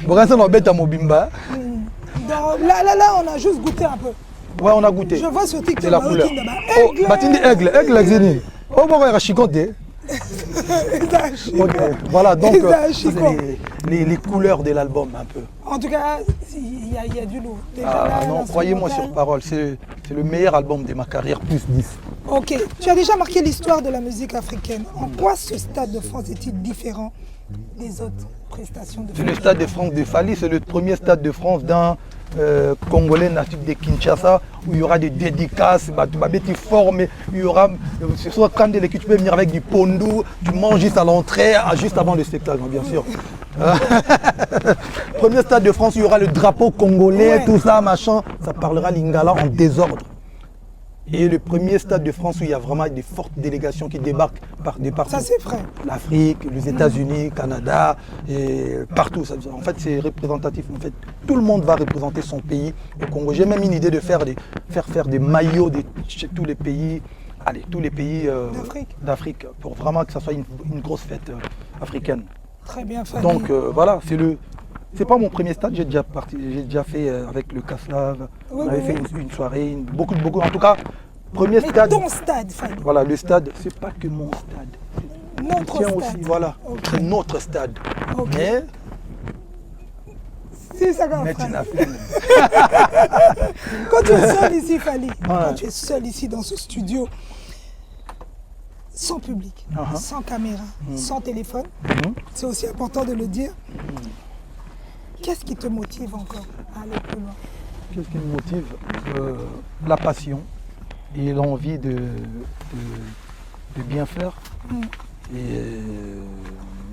Voilà. Là, on a juste goûté un peu. Ouais, on a goûté. Je vois ce truc c'est la couleur. Aigle. Aigle. Oh, bon, ouais, chicoté. Okay. Voilà, donc les couleurs de l'album un peu. En tout cas, il y a du lourd. Non, croyez-moi sur parole, c'est le meilleur album de ma carrière, plus 10. Ok, tu as déjà marqué l'histoire de la musique africaine. En quoi ce Stade de France est-il différent des autres prestations de France? C'est le Stade de France de Fally, c'est le premier Stade de France d'un Congolais natif de Kinshasa, où il y aura des dédicaces, tu formes, il y aura, ce soit quand tu peux venir avec du pondou, tu manges juste à l'entrée, juste avant le spectacle, bien sûr. Premier Stade de France, il y aura le drapeau congolais, tout ça, machin, ça parlera lingala en désordre. Et le premier Stade de France où il y a vraiment des fortes délégations qui débarquent de partout. Ça c'est vrai. L'Afrique, les États-Unis, Canada, et partout. En fait, c'est représentatif. En fait, tout le monde va représenter son pays au Congo. J'ai même une idée de faire des maillots de tous les pays, tous les pays d'Afrique, pour vraiment que ça soit une grosse fête africaine. Très bien fait. Donc voilà, c'est pas mon premier stade, j'ai déjà fait avec le Caslav, on avait fait une soirée, beaucoup, en tout cas, premier stade. Ton stade, Fally. Voilà, le stade, c'est pas que mon stade. Notre stade. Aussi, voilà, c'est notre stade. Okay. Mais c'est ça qu'on fait. Quand tu es seul ici, Fally, quand tu es seul ici dans ce studio, sans public, sans caméra, sans téléphone, c'est aussi important de le dire. Qu'est-ce qui te motive encore à aller plus loin? Qu'est-ce qui me motive? La passion et l'envie de bien faire. Et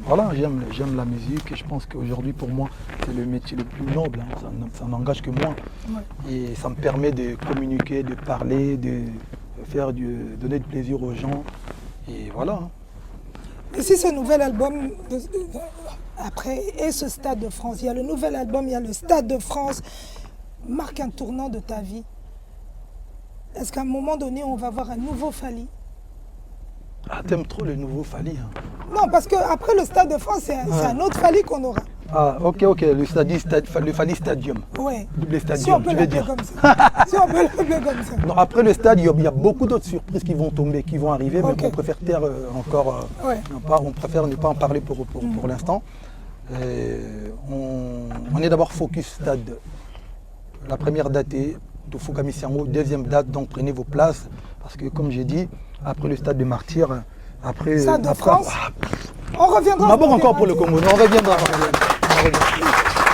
voilà, j'aime la musique et je pense qu'aujourd'hui pour moi c'est le métier le plus noble, ça n'engage que moi. Et ça me permet de communiquer, de parler, de donner du plaisir aux gens. Et voilà. Et si ce nouvel album, après, et ce Stade de France, il y a le nouvel album, il y a le Stade de France, marque un tournant de ta vie. Est-ce qu'à un moment donné, on va voir un nouveau Fally? Ah, t'aimes trop le nouveau Fally, hein? Non, parce qu'après le Stade de France, c'est un autre Fally qu'on aura. Ah, ok, le Fally Stadium. Ouais. Double Stadium, si on peut l'appeler comme ça. Si on peut l'appeler comme ça. Non, après le Stadium, il y a beaucoup d'autres surprises qui vont tomber, qui vont arriver, mais on préfère taire encore. On préfère ne pas en parler pour l'instant. On est d'abord focus Stade. La première date est de Fukamisango, deuxième date, donc prenez vos places. Parce que comme j'ai dit, après le Stade de Martyrs, après... Stade de France, on reviendra. D'abord encore pour le Congo, on reviendra.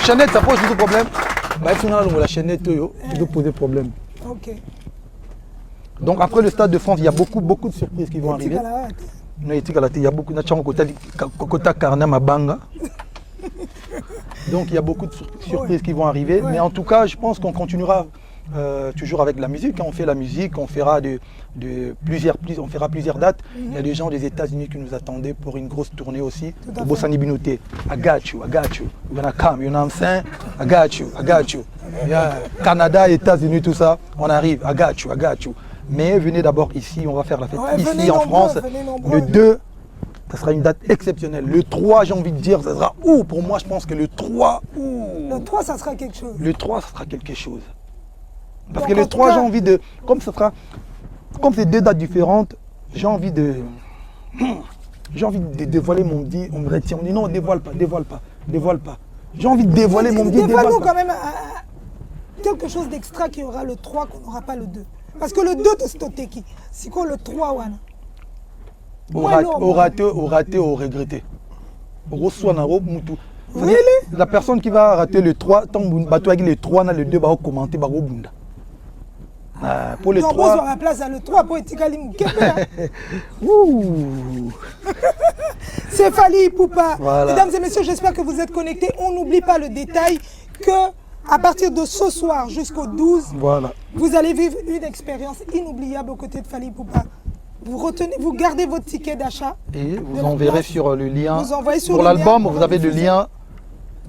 Chaînette, ça pose beaucoup de problèmes. La chaînette, tu dois poser problème. Ok. Donc après le Stade de France, il y a beaucoup de surprises qui vont arriver. Il y a beaucoup de Karna Mabanga. Donc il y a beaucoup de surprises qui vont arriver. Mais en tout cas, je pense qu'on continuera toujours avec la musique. On fait la musique, on fera plusieurs dates. Il y a des gens des États-Unis qui nous attendaient pour une grosse tournée aussi. Au Bossani Binoté. I got you. You're gonna come, you know what I'm saying? I got you. Yeah. Canada, États-Unis, tout ça, on arrive. I got you. Mais venez d'abord ici, on va faire la fête ici en France. Le 2, ça sera une date exceptionnelle. Le 3, j'ai envie de dire, ça sera où? Pour moi, je pense que le 3, Le 3, ça sera quelque chose. Le 3, ça sera quelque chose. Parce que le 3, j'ai envie de... Comme c'est deux dates différentes, j'ai envie de dévoiler mon dit. On me retient, on dit non, dévoile pas. J'ai envie de dévoiler mon dit. Dévoile-nous quand même quelque chose d'extra qui aura le 3 qu'on n'aura pas le 2. Parce que le 2, c'est Toteki. C'est quoi le 3, Wana? Au raté, au regretté. Really? La personne qui va rater le 3, tant que le 3, le 2 va commenter. Pour le 3. Donc, on place à le 3 pour Etikali Moukepe. C'est Fally Ipupa. Voilà. Mesdames et messieurs, j'espère que vous êtes connectés. On n'oublie pas le détail que à partir de ce soir jusqu'au 12, vous allez vivre une expérience inoubliable aux côtés de Fally Ipupa. Vous gardez votre ticket d'achat. Et vous enverrez sur le lien. Vous envoyez sur pour l'album, vous avez le lien.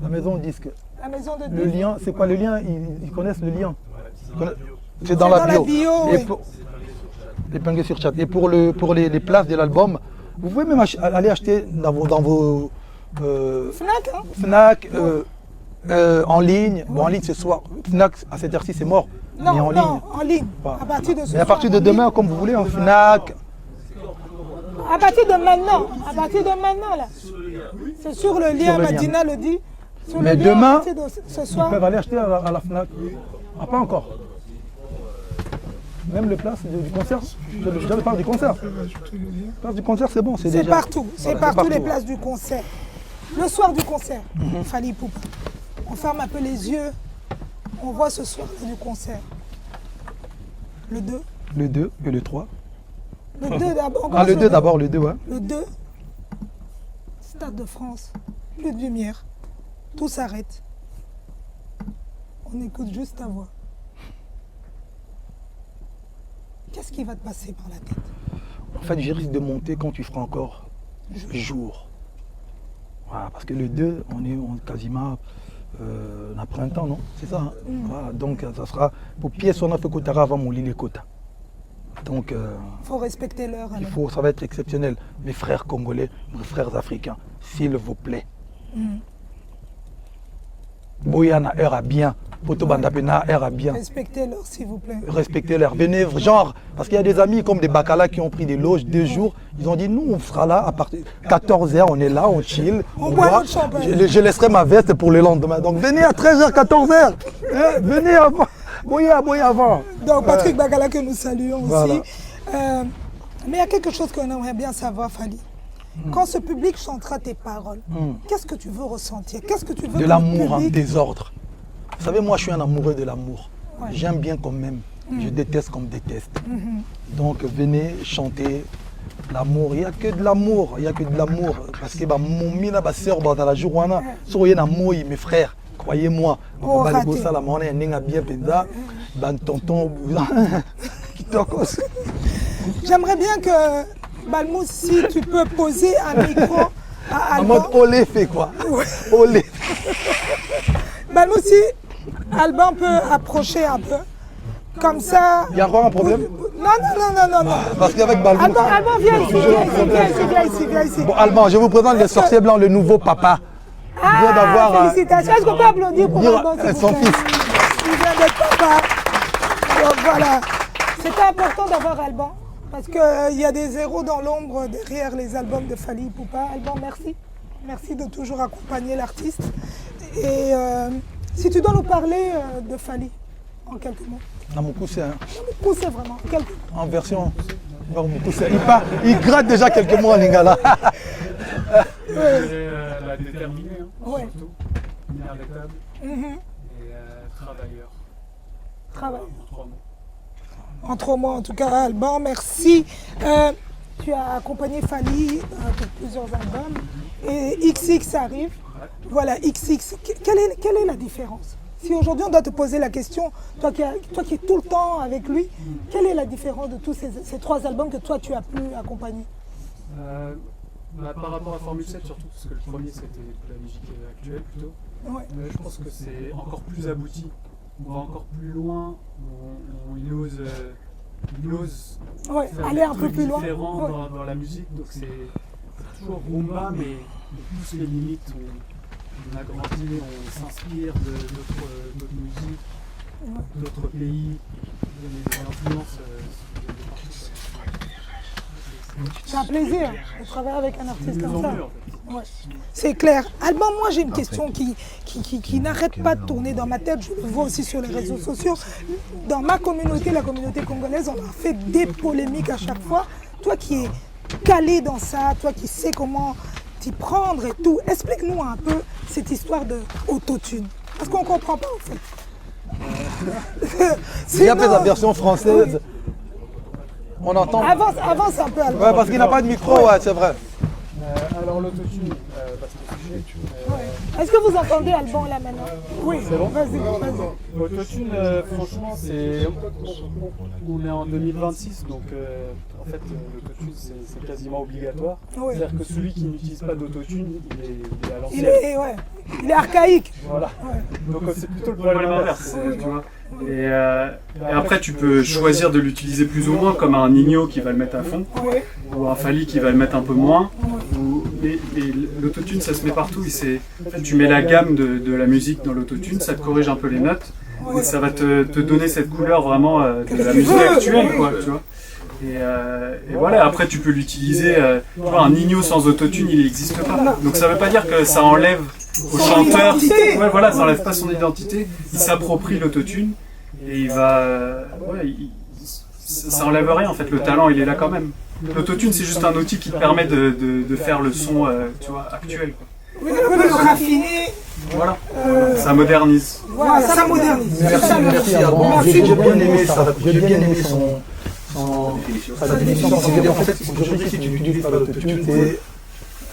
La maison disque. La maison de le lien, c'est quoi le lien? Ils connaissent le lien. C'est dans la bio. épinglé sur chat. Et pour les places de l'album, vous pouvez même aller acheter dans vos Fnac, hein? Fnac, en ligne. Bon, en ligne ce soir. Fnac, à cette heure-ci, c'est mort. Non, mais en non, ligne. en ligne. Voilà. À partir de ce Et à partir de soir, demain, comme vous voulez, en Fnac. À partir de maintenant, là. C'est sur le lien, Sur le lien. Madina le dit. Sur Mais le lien, demain, à partir de ce Ils soir. peuvent aller acheter à la Fnac. Ah, pas encore. Même les places du concert. Je parle du concert. Les places du concert, c'est bon. C'est déjà... partout, c'est Voilà, partout les places du concert. Le soir du concert, Fally Ipupa. On ferme un peu les yeux, on voit ce soir du concert. Le 2. Le 2 et le 3. Le 2 d'abord. Ah, le 2 d'abord, le 2, ouais. Le 2, Stade de France, plus de lumière, tout s'arrête. On écoute juste ta voix. Qu'est-ce qui va te passer par la tête? En fait, je risque de monter quand tu feras encore jour. Voilà, parce que le 2, on est quasiment en printemps, non? C'est ça, hein? Voilà, donc ça sera pour pièce on a fait Kotara avant mon lit les quotas. Donc Il faut respecter l'heure. ça va être exceptionnel. Mes frères congolais, mes frères africains, s'il vous plaît. Boyana heure à bien. Poto Bandapena heure à bien. Respectez l'heure, s'il vous plaît. Respectez leur. Venez, genre, parce qu'il y a des amis comme des Bacala qui ont pris des loges 2 jours. Ils ont dit, nous, on sera là à partir de 14h, on est là, on chill. On boit notre champagne. Je laisserai ma veste pour le lendemain. Donc venez à 13h, 14h. Venez avant. Boyez avant. Donc Patrick Bagala que nous saluons Voilà. aussi. Mais il y a quelque chose qu'on aimerait bien savoir, Fally. Quand ce public chantera tes paroles, qu'est-ce que tu veux ressentir? Qu'est-ce que tu veux De que le l'amour en public- désordre. Vous savez, moi, je suis un amoureux de l'amour. Ouais. J'aime bien qu'on m'aime. Je déteste qu'on me déteste. Donc venez chanter l'amour. Il n'y a que de l'amour. Il n'y a que de l'amour. Parce que mon mina, ma soeur, dans la journée, soyez d'amour, mes frères. Croyez-moi. Oh, raté. J'aimerais bien que Balmous, si tu peux poser un micro à En Alban. mode olé fait quoi. Olé. Balmous, si Alban peut approcher un peu. Comme ça. Il y a encore un problème? Non. Parce qu'avec Balmous. Alban, viens ici, viens ici. Bon, Alban, je vous présente le sorcier blanc, le nouveau papa. Il vient d'avoir. Félicitations. Est-ce qu'on peut applaudir pour dire Alban, s'il vous son plaît? fils. Il vient d'être papa. Donc voilà. C'était important d'avoir Alban. Parce qu'il y a des héros dans l'ombre derrière les albums de Fally Ipupa. Alban, merci. Merci de toujours accompagner l'artiste. Et si tu dois nous parler de Fally, en quelques mots. Namoukoussé, hein. Poussez vraiment, en quelques mots. En version. Namoukoussé. Il gratte déjà quelques mots en lingala. La déterminée, hein, Ouais. surtout. Inarrêtable et travailleur. Travail. En 3 mots. En 3 mois, en tout cas, Alban, merci. Tu as accompagné Fally pour plusieurs albums. Et XX arrive. Voilà, XX. Quelle est la différence? Si aujourd'hui on doit te poser la question, toi qui es tout le temps avec lui, quelle est la différence de tous ces 3 albums que toi tu as pu accompagner? Par rapport à Formule 7 surtout, parce que le premier c'était de la musique actuelle plutôt. Ouais. Je pense que c'est encore plus abouti. On va encore plus loin, il ose Ouais, faire aller des un peu trucs plus loin. différents Ouais. dans la musique, donc c'est toujours rumba, mais on pousse les limites, on agrandit, on s'inspire d'autres musiques, d'autres pays, des influences. C'est un plaisir de travailler avec un artiste mieux comme en ça. mieux, en fait. Ouais. C'est clair. Alban, moi j'ai une question qui n'arrête pas de tourner dans ma tête. Je le vois aussi sur les réseaux sociaux. Dans ma communauté, la communauté congolaise, on a fait des polémiques à chaque fois. Toi qui es calé dans ça, toi qui sais comment t'y prendre et tout, explique-nous un peu cette histoire de autotune. Parce qu'on ne comprend pas en fait. Il y a Sinon- la version française. On entend. Avance un peu, Alban. Ouais, parce qu'il n'a pas de micro, ouais, c'est vrai. Alors l'autotune, parce que Est-ce que vous entendez Alban là maintenant? Oui, C'est bon vas-y. l'autotune, franchement, on est en 2026, donc en fait l'autotune c'est quasiment obligatoire. Oui. C'est-à-dire que celui qui n'utilise pas d'autotune, il est à Il l'ancienne. est archaïque. Voilà. Ouais. Donc c'est plutôt le problème inverse. Tu vois. Et après, tu peux choisir de l'utiliser plus ou moins, comme un Nino qui va le mettre à fond, ou un Fally qui va le mettre un peu moins. Et l'autotune, ça se met partout. Tu mets la gamme de la musique dans l'autotune, ça te corrige un peu les notes, et ça va te donner cette couleur vraiment de la musique actuelle, quoi, tu vois. Et voilà, après tu peux l'utiliser, tu vois, un Nino sans autotune, il n'existe pas. Donc ça veut pas dire que ça enlève au chanteur, ouais, voilà, ça enlève pas son identité, il s'approprie l'autotune et il va, ça enlève rien en fait, le talent il est là quand même. L'autotune c'est juste un outil qui te permet de faire le son, tu vois, actuel, quoi. Oui, de le raffiner. Voilà, ça modernise. Voilà, ça modernise. Merci. J'ai bien aimé ça, j'ai bien aimé sa définition. En fait, aujourd'hui, si tu n'utilises pas l'autotune,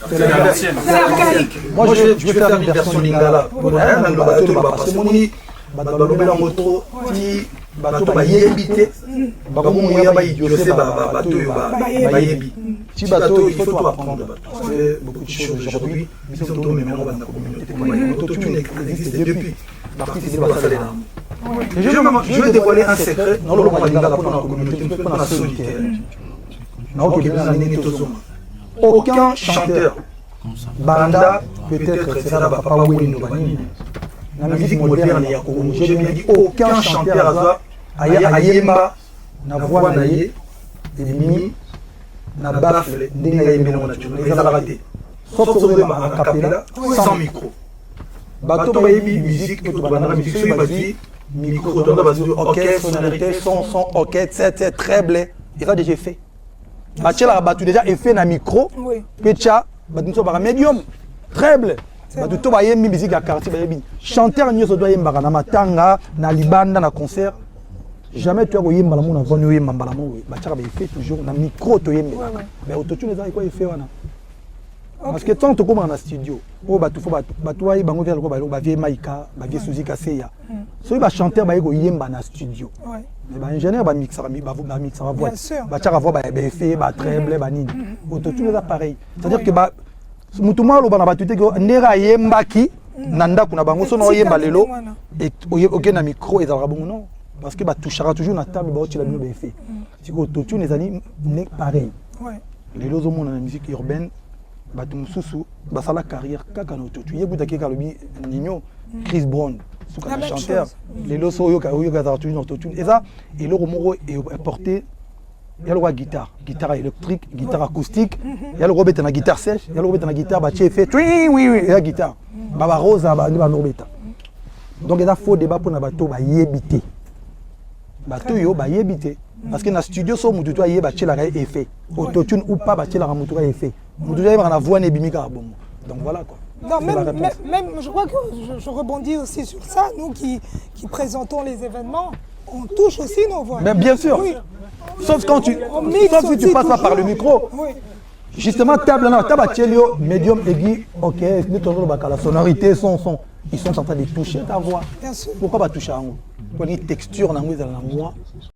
C'est la version. C'est archaïque. moi je vais faire une version lingala. Parce que mon balobela moto ti bato bayebi te bakamomoya bayidiose bato oyo bayebi ti bato il faut tout apprendre parce que beaucoup de choses aujourd'hui biso tomemela bana communauté l'autotune existe depuis l'artiste basalela. Je vais dévoiler un secret dans le monde lingala pour la communauté pour la solitaire. Aucun chanteur banda peut-être sera papa Wino Banini. La musique moderne, j'ai bien dit aucun chanteur a yemba na voix naïe et mimi na baffle ndenge yemba na naturel les raté. Sauf que a cappella sans micro. Bato ba yebi musique to bana musique so basi micro to basi orchestre sonorité son ok c'est très blé il a déjà fait. Bachela batu déjà effet na micro pecha batu so ba médium très blé. Bato ba yembi musique ya quartier ba yebi chanteur nyoso doit yemba na matanga na libanda na concert jamais tu as yemba la mona vonu yemba la mo bachaka ba effet toujours na micro to yemba mais autotune za quoi effet wana parce que tant que comme en studio o bato fo bato wa bango vers ko ba vie maika ba vie suzika seya so ba chanteur ba yego yemba na studio mais ba ingénieur ba mixer ba mixer voix bachaka voix ba effet ba treble ba nini autotune za pareil c'est à dire que ba mutu mwa loba na bato te ko ndera yembaki na ndako na bango so na yemba lelo et ok na micro ezalaka bongo non parce que ba touchera toujours na table ba otila bino ba effet c'est que autotune ezali ne pareil lelo zo mona na musique urbaine bato mususu basala carrière kaka na autotune yebutaki ka lobi Nino Chris Brown suka na chanteur lelo so oyo ka toujours autotune et ça et le moko est porté. Il y a le guitare électrique, guitare acoustique, il y a le robet na guitare sèche, il y a le robet na guitare bah fait oui la guitare. Baba Rosa ba robeta. Donc il y a faux débat pour na bato ba yebité. Bato yo ba yebité parce que na studio so mutu to yeba tshela ka effet. Autotune ou pas ba tshela ka mutu ka effet. Mutu yeba na voix ne bimika bon. Donc voilà quoi. Non, même, je crois que je rebondis aussi sur ça, nous qui présentons les événements, on touche aussi nos voix. Mais bien sûr. Oui. Sauf quand tu passes pas par le micro. Oui. Justement, table médium aigu, ok, la sonorité, son, ils sont en train de toucher ta voix. Bien sûr. Pourquoi pas toucher à moi? Pour les textures, dans la moi.